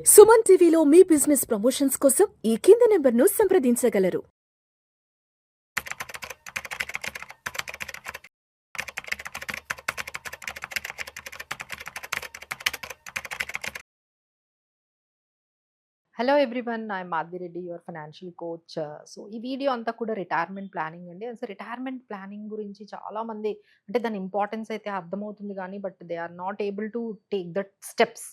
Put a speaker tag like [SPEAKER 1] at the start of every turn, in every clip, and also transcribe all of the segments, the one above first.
[SPEAKER 1] సుమన్ టీవీలో మీ business promotions కోసం ఈ కింది నెంబర్ను సంప్రదించగలరు.
[SPEAKER 2] Hello everyone, I'm Madhavi Reddy, your financial coach. So ఈ వీడియో అంతా కూడా రిటైర్మెంట్ ప్లానింగ్ అండి. అసలు రిటైర్మెంట్ ప్లానింగ్ గురించి చాలామంది అంటే దాని ఇంపార్టెన్స్ అయితే అర్థమవుతుంది కానీ but they are not able to take that steps.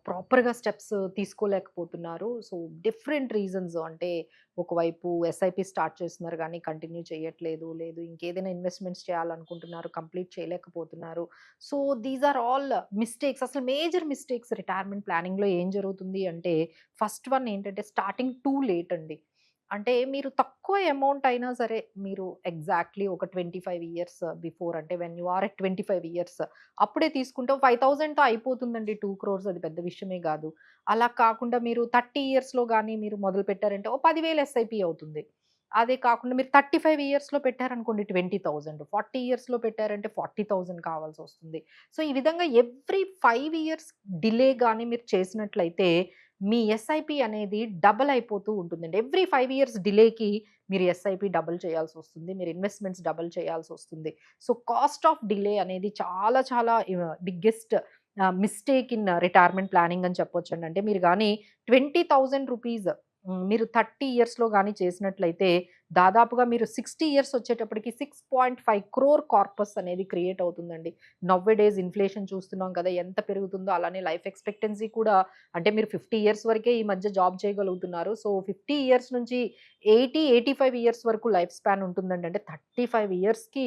[SPEAKER 2] ప్రాపర్గా స్టెప్స్ తీసుకోలేకపోతున్నారు. సో డిఫరెంట్ రీజన్స్, అంటే ఒకవైపు ఎస్ఐపి స్టార్ట్ చేస్తున్నారు కానీ కంటిన్యూ చేయట్లేదు, లేదు ఇంకేదైనా ఇన్వెస్ట్మెంట్స్ చేయాలనుకుంటున్నారు, కంప్లీట్ చేయలేకపోతున్నారు. So these are all mistakes. అసలు మేజర్ మిస్టేక్స్ రిటైర్మెంట్ ప్లానింగ్లో ఏం జరుగుతుంది అంటే, ఫస్ట్ వన్ ఏంటంటే స్టార్టింగ్ టూ లేట్ అండి. అంటే మీరు తక్కువ అమౌంట్ అయినా సరే, మీరు ఎగ్జాక్ట్లీ ఒక 25 ఇయర్స్ బిఫోర్, అంటే when you are at 25 years అప్పుడే తీసుకుంటే 5,000తో అయిపోతుందండి. 2 crores అది పెద్ద విషయమే కాదు. అలా కాకుండా మీరు 30 ఇయర్స్లో కానీ మీరు మొదలు పెట్టారంటే ఓ 10,000 ఎస్ఐపి అవుతుంది. అదే కాకుండా మీరు 35 ఇయర్స్లో పెట్టారనుకోండి 20,000, 40 ఇయర్స్లో పెట్టారంటే 40,000 కావాల్సి వస్తుంది. సో ఈ విధంగా ఎవ్రీ 5 ఇయర్స్ డిలే కానీ మీరు చేసినట్లయితే మీ ఎస్ఐపి అనేది డబల్ అయిపోతూ ఉంటుందండి. ఎవ్రీ 5 ఇయర్స్ డిలేకి మీరు ఎస్ఐపి డబుల్ చేయాల్సొస్తుంది. మీరు ఇన్వెస్ట్‌మెంట్స్ డబుల్ చేయాల్సొస్తుంది. సో కాస్ట్ ఆఫ్ డిలే అనేది చాలా చాలా biggest mistake in retirement planning అని చెప్పొచ్చండి. అంటే మీరు గానీ రూ. 20,000 మీరు 30 ఇయర్స్‌లో గానీ చేసినట్లయితే దాదాపుగా మీరు 60 ఇయర్స్ వచ్చేటప్పటికి 6.5 crore కార్పస్ అనేది క్రియేట్ అవుతుందండి. నౌ ఏ డేస్ ఇన్‌ఫ్లేషన్ చూస్తున్నాం కదా! ఎంత పెరుగుతుందో, అలానే లైఫ్ ఎక్స్‌పెక్టెన్సీ కూడా, అంటే మీరు 50 ఇయర్స్ వరకే ఈ మధ్య జాబ్ చేయగలుగుతున్నారు. సో 50 ఇయర్స్ నుంచి 85 ఇయర్స్ వరకు లైఫ్ స్పాన్ ఉంటుందండి. అంటే 35 ఇయర్స్‌కి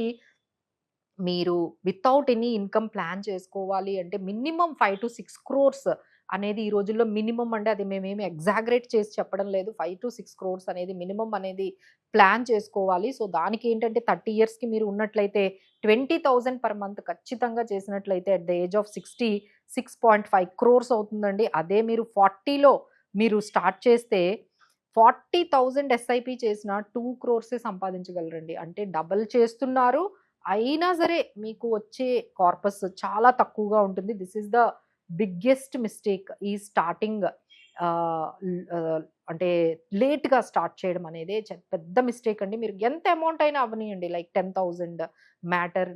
[SPEAKER 2] మీరు వితౌట్ ఎనీ ఇన్‌కమ్ ప్లాన్ చేసుకోవాలి అంటే మినిమమ్ 5-6 క్రోర్స్ అనేది ఈ రోజుల్లో మినిమమ్ అండి. అది మేమేమి ఎగ్జాగరేట్ చేసి చెప్పడం లేదు. 5-6 క్రోర్స్ అనేది మినిమమ్ అనేది ప్లాన్ చేసుకోవాలి. సో దానికేంటంటే 30 ఇయర్స్‌కి మీరు ఉన్నట్లయితే 20,000 పర్ మంత్ ఖచ్చితంగా చేసినట్లయితే at the age of 60 6.5 crores అవుతుందండి. అదే మీరు 40లో మీరు స్టార్ట్ చేస్తే 40,000 ఎస్ఐపి చేసినా 2 క్రోర్సే సంపాదించగలరండి. అంటే డబుల్ చేస్తున్నారు. అయినా సరే మీకు వచ్చే కార్పస్ చాలా తక్కువగా ఉంటుంది. This is the biggest mistake ఈ స్టార్టింగ్ అంటే లేట్‌గా స్టార్ట్ చేయడం అనేదే పెద్ద మిస్టేక్ అండి. మీరు ఎంత అమౌంట్ అయినా అవ్వనియండి, లైక్ 10,000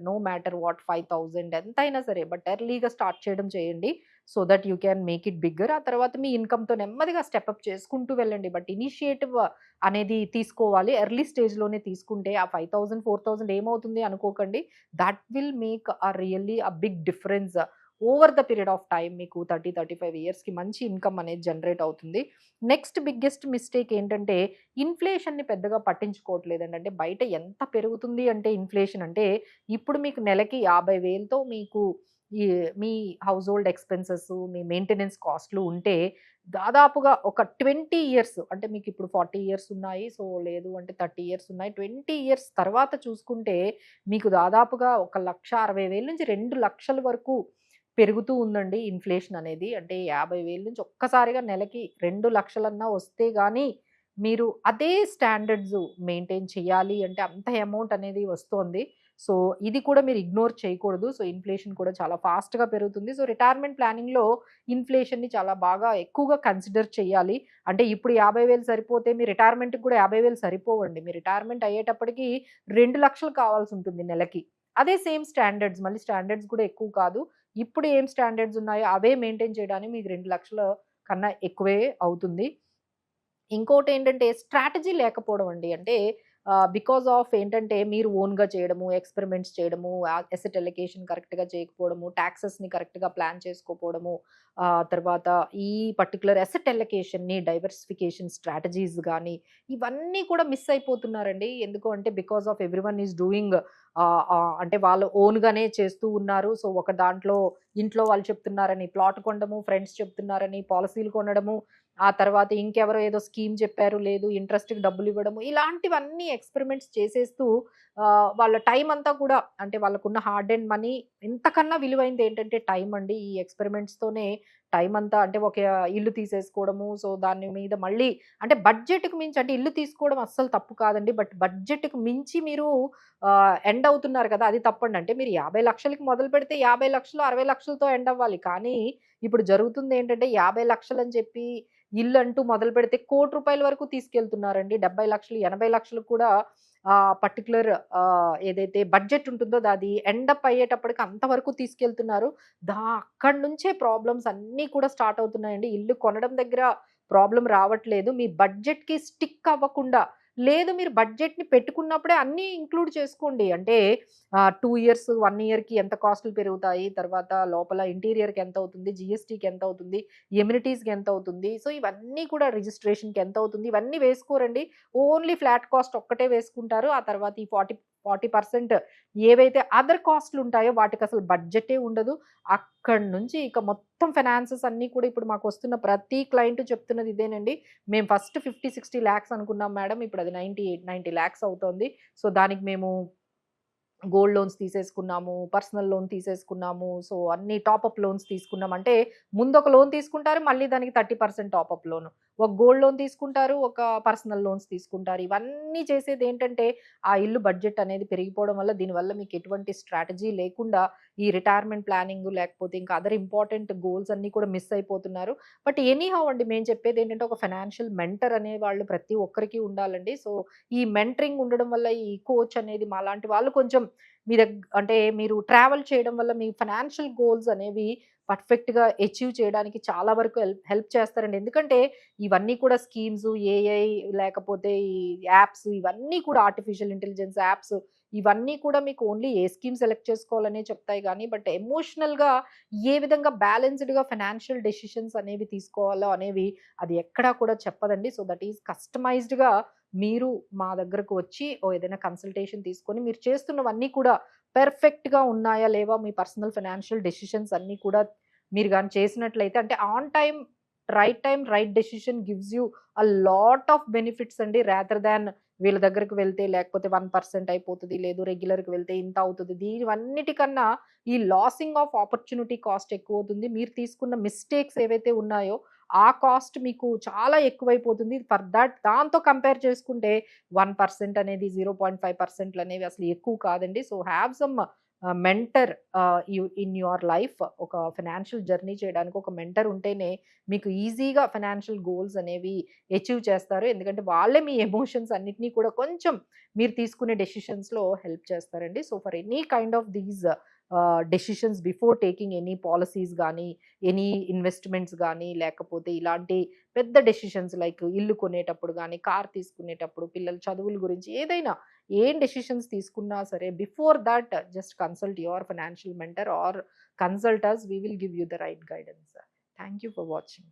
[SPEAKER 2] నో మ్యాటర్ వాట్, 5,000 ఎంతైనా సరే, బట్ ఎర్లీగా స్టార్ట్ చేయడం చేయండి. So that you can make it bigger. ఆ తర్వాత మీ ఇన్‌కమ్‌తో నెమ్మదిగా స్టెప్ అప్ చేసుకుంటూ వెళ్ళండి. బట్ ఇనిషియేటివ్ అనేది తీసుకోవాలి. ఎర్లీ స్టేజ్‌లోనే తీసుకుంటే ఆ 5,000, 4,000 ఏమవుతుంది అనుకోకండి. That will make really big difference over the period of time. మీకు 35 ఇయర్స్‌కి మంచి ఇన్‌కమ్ అనేది జనరేట్ అవుతుంది. నెక్స్ట్ బిగ్గెస్ట్ మిస్టేక్ ఏంటంటే, ఇన్‌ఫ్లేషన్‌ని పెద్దగా పట్టించుకోవట్లేదండి. అంటే బయట ఎంత పెరుగుతుంది అంటే ఇన్‌ఫ్లేషన్, అంటే ఇప్పుడు మీకు నెలకి 50,000తో మీకు ఈ మీ హౌస్ హోల్డ్ ఎక్స్‌పెన్సెస్, మీ మెయింటెనెన్స్ కాస్ట్‌లు ఉంటే దాదాపుగా ఒక 20 ఇయర్స్, అంటే మీకిప్పుడు 40 ఇయర్స్ ఉన్నాయి. సో లేదు అంటే 30 ఇయర్స్ ఉన్నాయి. 20 ఇయర్స్ తర్వాత చూసుకుంటే మీకు దాదాపుగా 1,60,000 నుంచి 2,00,000 వరకు పెరుగుతూ ఉందండి ఇన్‌ఫ్లేషన్ అనేది. అంటే 50,000 నుంచి ఒక్కసారిగా నెలకి 2,00,000 వస్తే గాని మీరు అదే స్టాండర్డ్స్ మెయింటైన్ చేయాలి అంటే అంత అమౌంట్ అనేది వస్తోంది. సో ఇది కూడా మీరు ఇగ్నోర్ చేయకూడదు. సో ఇన్‌ఫ్లేషన్ కూడా చాలా ఫాస్ట్‌గా పెరుగుతుంది. సో రిటైర్మెంట్ ప్లానింగ్‌లో ఇన్‌ఫ్లేషన్‌ని చాలా బాగా ఎక్కువగా కన్సిడర్ చేయాలి. అంటే ఇప్పుడు 50,000 సరిపోతే మీ రిటైర్మెంట్‌కి కూడా 50,000 సరిపోవండి. మీ రిటైర్మెంట్ అయ్యేటప్పటికి 2,00,000 కావాల్సుంటుంది నెలకి. అదే సేమ్ స్టాండర్డ్స్, మళ్ళీ స్టాండర్డ్స్ కూడా ఎక్కువ కాదు. ఇప్పుడు ఏం స్టాండర్డ్స్ ఉన్నాయో అవే మెయింటైన్ చేయడానికి మీకు 2,00,000 కన్నా ఎక్కువే అవుతుంది. ఇంకోటేంటంటే స్ట్రాటజీ లేకపోవడం అండి. అంటే బికాస్ ఆఫ్ ఏంటంటే మీరు ఓన్‌గా చేయడము, ఎక్స్‌పెరిమెంట్స్ చేయడము, అసెట్ అలొకేషన్ కరెక్ట్‌గా చేయకపోవడము, టాక్సెస్‌ని కరెక్ట్‌గా ప్లాన్ చేసుకోకపోవడము, తర్వాత ఈ పర్టిక్యులర్ అసెట్ అలొకేషన్‌ని డైవర్సిఫికేషన్ స్ట్రాటజీస్ గాని, ఇవన్నీ కూడా మిస్ అయిపోతున్నారండి. ఎందుకు అంటే because of everyone is doing అంటే వాళ్ళు ఓన్‌గానే చేస్తూ ఉన్నారు. సో ఒక దాంట్లో ఇంట్లో వాళ్ళు చెప్తున్నారని ప్లాట్ కొనడము, ఫ్రెండ్స్ చెప్తున్నారని పాలిసీలు కొనడము, ఆ తర్వాత ఇంకెవరో ఏదో స్కీమ్ చెప్పారు, లేదు ఇంట్రెస్ట్‌కి డబ్బులివ్వడము. ఇలాంటివన్నీ ఎక్స్‌పెరిమెంట్స్ చేసేస్తూ వాళ్ళ టైం అంతా కూడా, అంటే వాళ్ళకున్న హార్డ్ ఎర్న్డ్ మనీ ఇంతకన్నా విలువైంది ఏంటంటే టైం అండి. ఈ ఎక్స్‌పెరిమెంట్స్‌తోనే టైం అంతా అంటే ఒక ఇల్లు తీసేసుకోవడము. సో, దాని మీద మళ్ళీ అంటే బడ్జెట్‌కి మించి అంటే ఇల్లు తీసుకోవడం అస్సలు తప్పు కాదండి. బట్ బడ్జెట్‌కి మించి మీరు ఎండ్ అవుతున్నారు కదా! అది తప్పండి. అంటే మీరు 50,00,000కి మొదలుపెడితే 50,00,000, 60,00,000తో ఎండ్ అవ్వాలి. కానీ ఇప్పుడు జరుగుతుందేంటంటే 50,00,000 అని చెప్పి ఇల్లంటూ మొదలుపెడితే రూ. 1,00,00,000 వరకు తీసుకెళ్తున్నారండి. 70,00,000, 80,00,000 కూడా పర్టిక్యులర్ ఏదైతే బడ్జెట్ ఉంటుందో అది ఎండ్ అప్ అయ్యేటప్పటికి అంతవరకు తీసుకెళ్తున్నారు. అక్కడి నుంచే ప్రాబ్లమ్స్ అన్నీ కూడా స్టార్ట్ అవుతున్నాయండి. ఇల్లు కొనడం దగ్గర ప్రాబ్లమ్ రావట్లేదు. మీ బడ్జెట్‌కి స్టిక్ అవ్వకుండా లేదు మీరు బడ్జెట్‌ని పెట్టుకున్నప్పుడే అన్నీ ఇంక్లూడ్ చేసుకోండి. అంటే 2 ఇయర్స్, 1 ఇయర్‌కి ఎంత కాస్ట్‌లు పెరుగుతాయి, తర్వాత లోపల ఇంటీరియర్‌కి ఎంతవుతుంది, జీఎస్టీకి ఎంతవుతుంది, ఎమ్యూనిటీస్‌కి ఎంతవుతుంది. సో, ఇవన్నీ కూడా రిజిస్ట్రేషన్‌కి ఎంతవుతుంది, ఇవన్నీ వేసుకోరండి. ఓన్లీ ఫ్లాట్ కాస్ట్ ఒక్కటే వేసుకుంటారు. ఆ తర్వాత ఈ 40% ఏవైతే అదర్ కాస్ట్‌లుంటాయో వాటికసలు బడ్జెటే ఉండదు. అక్కడి నుంచి ఇక మొత్తం ఫైనాన్సెస్ అన్నీ కూడా ఇప్పుడు మాకొస్తున్న ప్రతి క్లయింట్ చెప్తున్నది ఇదేనండి. మేము ఫస్ట్ 50, 60 లాక్స్ అనుకున్నాం మేడం. ఇప్పుడు అది 90 లాక్స్ అవుతోంది. సో, దానికి మేము గోల్డ్ లోన్స్ తీసేసుకున్నాము, పర్సనల్ లోన్ తీసేసుకున్నాము. సో, అన్ని టాపప్ లోన్స్ తీసుకున్నాం. అంటే ముందొక లోన్ తీసుకుంటారు. మళ్ళీ దానికి 30% టాపప్ లోను. ఒక గోల్డ్ లోన్ తీసుకుంటారు. ఒక పర్సనల్ లోన్స్ తీసుకుంటారు. ఇవన్నీ చేసేదేంటంటే, ఆ ఇల్లు బడ్జెట్ అనేది పెరిగిపోవడం వల్ల దీనివల్ల మీకు ఎటువంటి స్ట్రాటజీ లేకుండా ఈ రిటైర్మెంట్ ప్లానింగు లేకపోతే ఇంకా అదర్ ఇంపార్టెంట్ గోల్స్ అన్నీ కూడా మిస్ అయిపోతున్నారు. బట్ ఎనీహౌ అండి మేము చెప్పేదేంటంటే ఒక ఫైనాన్షియల్ మెంటర్ అనేవాళ్ళు ప్రతి ఒక్కరికి ఉండాలండి. సో, ఈ మెంటరింగ్ ఉండడం వల్ల ఈ కోచ్ అనేది మాలాంటి వాళ్ళు కొంచెం మీ అంటే మీరు ట్రావెల్ చేయడం వల్ల మీ ఫైనాన్షియల్ గోల్స్ అనేవి పర్ఫెక్ట్‌గా అచీవ్ చేయడానికి చాలా వరకు హెల్ప్ చేస్తారండి. ఎందుకంటే ఇవన్నీ కూడా స్కీమ్స్, ఏఐ లేకపోతే ఈ యాప్స్ ఇవన్నీ కూడా ఆర్టిఫిషియల్ ఇంటెలిజెన్స్ యాప్స్ ఇవన్నీ కూడా మీకు ఓన్లీ ఏ స్కీమ్ సెలెక్ట్ చేసుకోవాలనే చెప్తాయి గానీ, బట్ ఎమోషనల్‌గా ఏ విధంగా బ్యాలెన్స్‌డ్‌గా ఫైనాన్షియల్ డెసిషన్స్ అనేవి తీసుకోవాలో అనేవి అది ఎక్కడా కూడా చెప్పదండి. సో, దట్ ఈస్ కస్టమైజ్డ్‌గా మీరు మా దగ్గరకు వచ్చి ఏదైనా కన్సల్టేషన్ తీసుకొని మీరు చేస్తున్నవన్నీ కూడా పెర్ఫెక్ట్‌గా ఉన్నాయా? లేవా? మీ పర్సనల్ ఫైనాన్షియల్ డెసిషన్స్ అన్నీ కూడా మీరు గాని చేసినట్లయితే అంటే on time, right decision gives you lot of benefits అండి. రాదర్ దాన్ వీళ్ళ దగ్గరికి వెళ్తే లేకపోతే 1% అయిపోతది. లేదు రెగ్యులర్‌కి వెళ్తే ఇంత అవుతది. దీనివన్నిటికన్నా ఈ లాసింగ్ ఆఫ్ ఆపర్చునిటీ కాస్ట్ ఎక్కువవుతుంది. మీరు తీసుకున్న మిస్టేక్స్ ఏవైతే ఉన్నాయో ఆ కాస్ట్ మీకు చాలా ఎక్కువైపోతుంది. ఫర్ థట్ దాంతో కంపేర్ చేసుకుంటే 1% అనేది 0.5% అనేవి అసలు ఎక్కువ కాదండి. So, have some mentor in your life. ఒక ఫైనాన్షియల్ జర్నీ చేయడానికి ఒక మెంటర్ ఉంటేనే మీకు ఈజీగా ఫైనాన్షియల్ గోల్స్ అనేవి అచీవ్ చేస్తారు. ఎందుకంటే వాళ్ళే మీ ఎమోషన్స్ అన్నిటిని కూడా కొంచెం మీరు తీసుకునే డెసిషన్స్‌లో హెల్ప్ చేస్తారండి. So, for any kind of these decisions before taking any policies గానీ, ఎనీ ఇన్వెస్ట్‌మెంట్స్ గానీ, లేకపోతే ఇలాంటి పెద్ద డెసిషన్స్ లైక్ ఇల్లు కొనేటప్పుడు గానీ, కార్ తీసుకునేటప్పుడు, పిల్లల చదువుల గురించి ఏదైనా ఏం డెసిషన్స్ తీసుకున్నా సరే before that just consult your financial mentor or consult us. We will give you the right guidance. Thank you for watching.